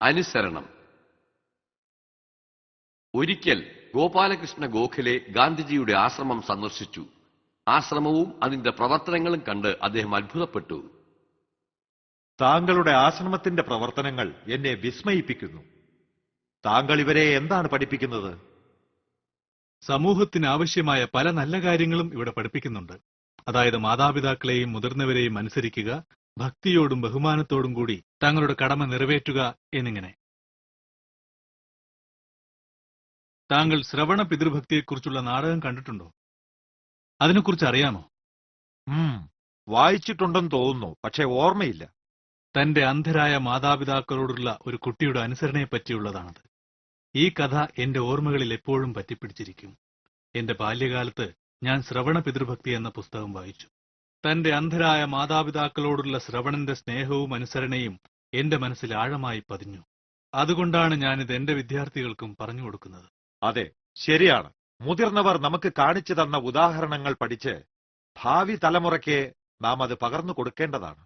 അനുസരണം. ഒരിക്കൽ ഗോപാലകൃഷ്ണ ഗോഖലെ ഗാന്ധിജിയുടെ ആശ്രമം സന്ദർശിച്ചു. ആശ്രമവും അതിന്റെ പ്രവർത്തനങ്ങളും കണ്ട് അദ്ദേഹം അത്ഭുതപ്പെട്ടു. താങ്കളുടെ ആശ്രമത്തിന്റെ പ്രവർത്തനങ്ങൾ എന്നെ വിസ്മയിപ്പിക്കുന്നു. താങ്കൾ ഇവരെ എന്താണ് പഠിപ്പിക്കുന്നത്? സമൂഹത്തിന് ആവശ്യമായ പല നല്ല കാര്യങ്ങളും ഇവിടെ പഠിപ്പിക്കുന്നുണ്ട്. അതായത് മാതാപിതാക്കളെയും മുതിർന്നവരെയും അനുസരിക്കുക, ഭക്തിയോടും ബഹുമാനത്തോടും കൂടി തങ്ങളുടെ കടമ നിറവേറ്റുക എന്നിങ്ങനെ. താങ്കൾ ശ്രവണ പിതൃഭക്തിയെക്കുറിച്ചുള്ള നാടകം കണ്ടിട്ടുണ്ടോ? അതിനെക്കുറിച്ച് അറിയാമോ? വായിച്ചിട്ടുണ്ടെന്ന് തോന്നുന്നു, പക്ഷെ ഓർമ്മയില്ല. തന്റെ അന്ധരായ മാതാപിതാക്കളോടുള്ള ഒരു കുട്ടിയുടെ അനുസരണയെപ്പറ്റിയുള്ളതാണത്. ഈ കഥ എന്റെ ഓർമ്മകളിൽ എപ്പോഴും പറ്റിപ്പിടിച്ചിരിക്കും. എന്റെ ബാല്യകാലത്ത് ഞാൻ ശ്രവണ പിതൃഭക്തി എന്ന പുസ്തകം വായിച്ചു. തന്റെ അന്ധരായ മാതാപിതാക്കളോടുള്ള ശ്രവണന്റെ സ്നേഹവും അനുസരണയും എന്റെ മനസ്സിൽ ആഴമായി പതിഞ്ഞു. അതുകൊണ്ടാണ് ഞാനിത് എന്റെ വിദ്യാർത്ഥികൾക്കും പറഞ്ഞു കൊടുക്കുന്നത്. അതെ, ശരിയാണ്. മുതിർന്നവർ നമുക്ക് കാണിച്ചു തന്ന ഉദാഹരണങ്ങൾ പഠിച്ച് ഭാവി തലമുറയ്ക്ക് നാം അത് പകർന്നു കൊടുക്കേണ്ടതാണ്.